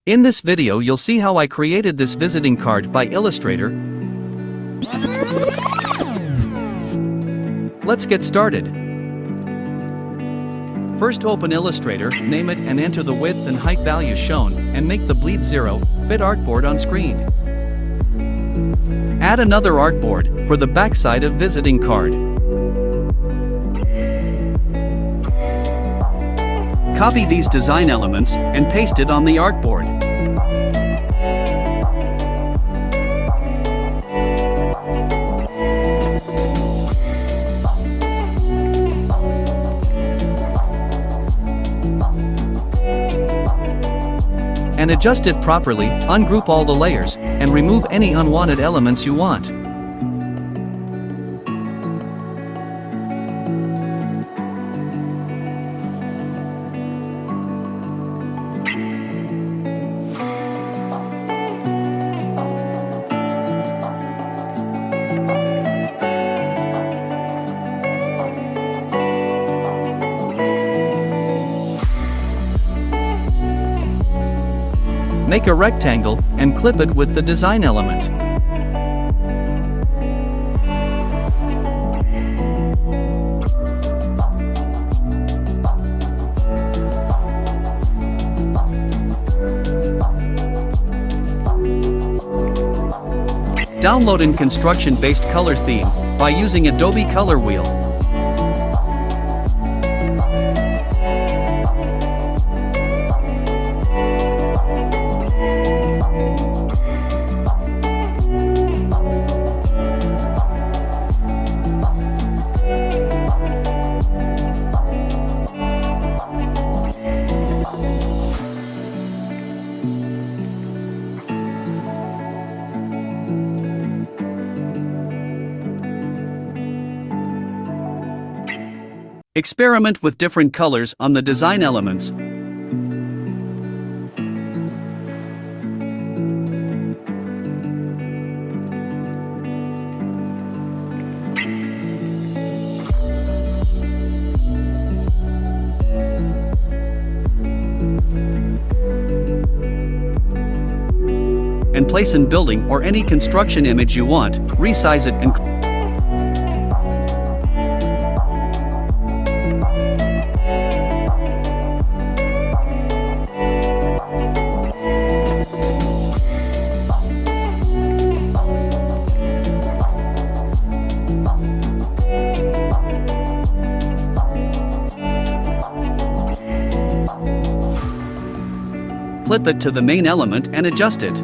In this video you'll see how I created this visiting card by Illustrator. Let's get started. First open Illustrator, name it and enter the width and height values shown, and make the bleed 0 fit artboard on screen. Add another artboard for the backside of visiting card. Copy these design elements and paste it on the artboard. And adjust it properly, ungroup all the layers, and remove any unwanted elements you want. Make a rectangle and clip it with the design element. Download in construction-based color theme by using Adobe Color Wheel. Experiment with different colors on the design elements. And place in building or any construction image you want, resize it and flip it to the main element and adjust it.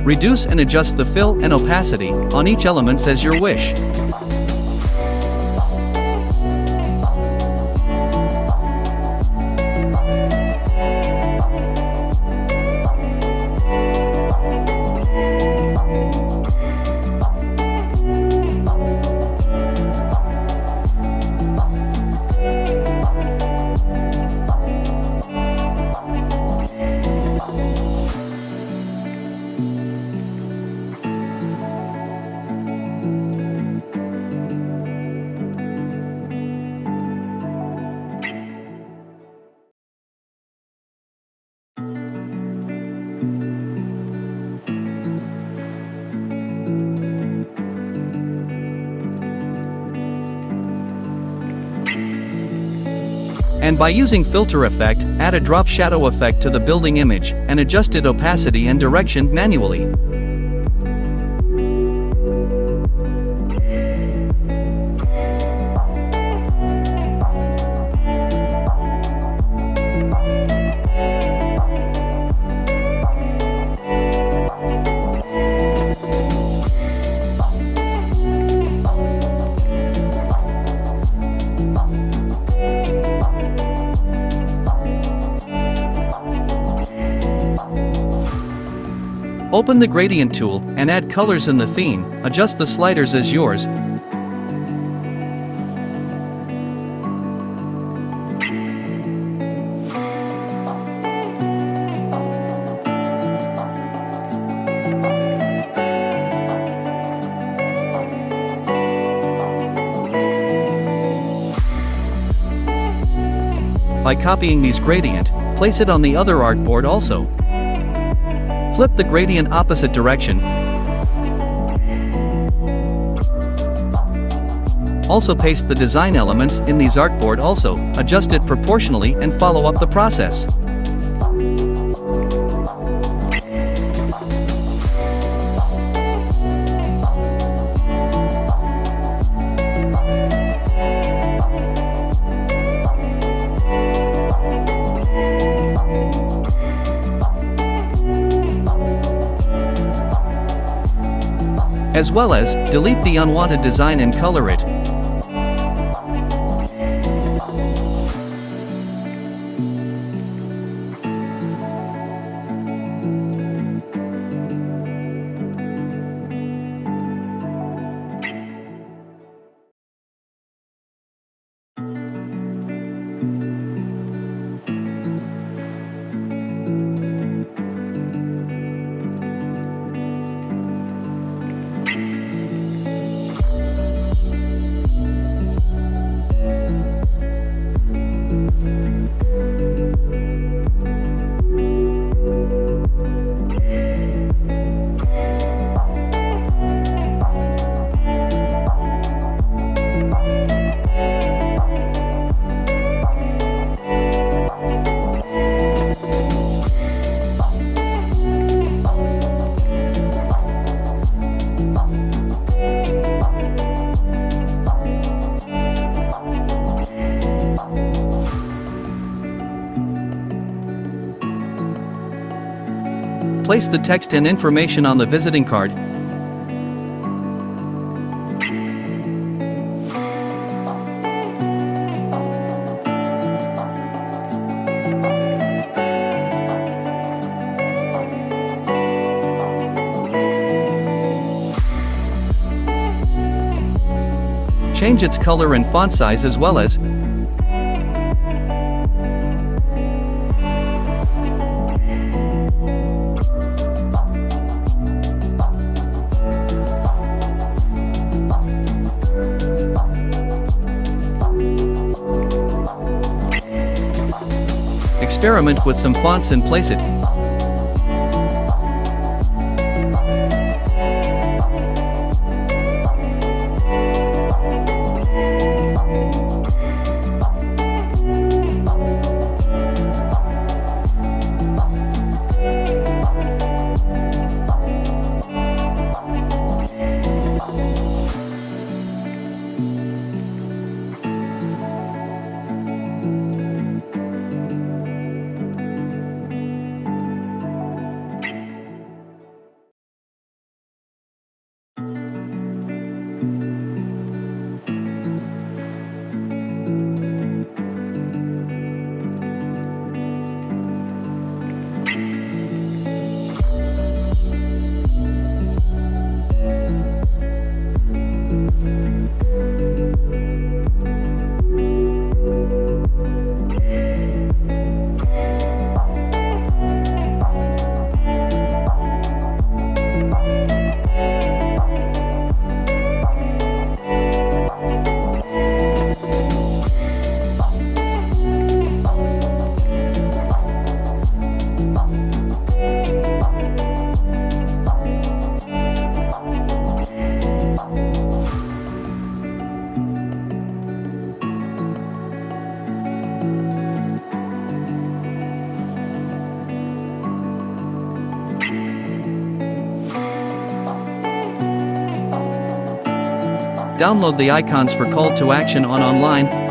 Reduce and adjust the fill and opacity on each element as your wish. And by using filter effect, add a drop shadow effect to the building image, and adjust its opacity and direction manually. Open the gradient tool and add colors in the theme, adjust the sliders as yours. By copying these gradient, place it on the other artboard also. Flip the gradient opposite direction. Also paste the design elements in these artboard also, adjust it proportionally and follow up the process. As well as, delete the unwanted design and color it. Place the text and information on the visiting card. Change its color and font size as well as experiment with some fonts and place it. Download the icons for call to action on online.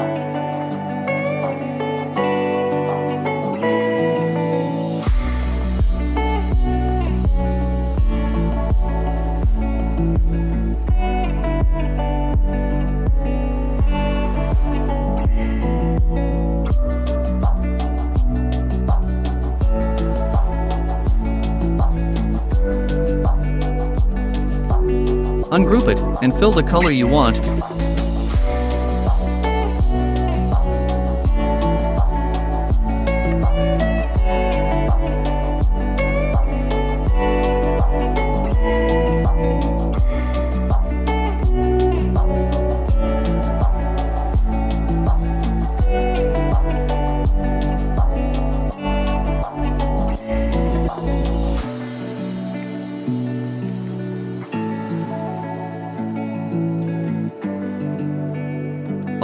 Ungroup it, and fill the color you want.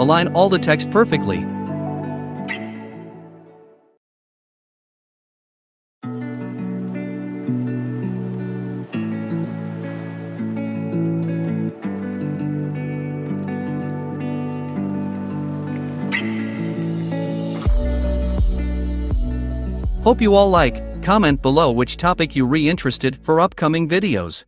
Align all the text perfectly. Hope you all like, comment below which topic you interested for upcoming videos.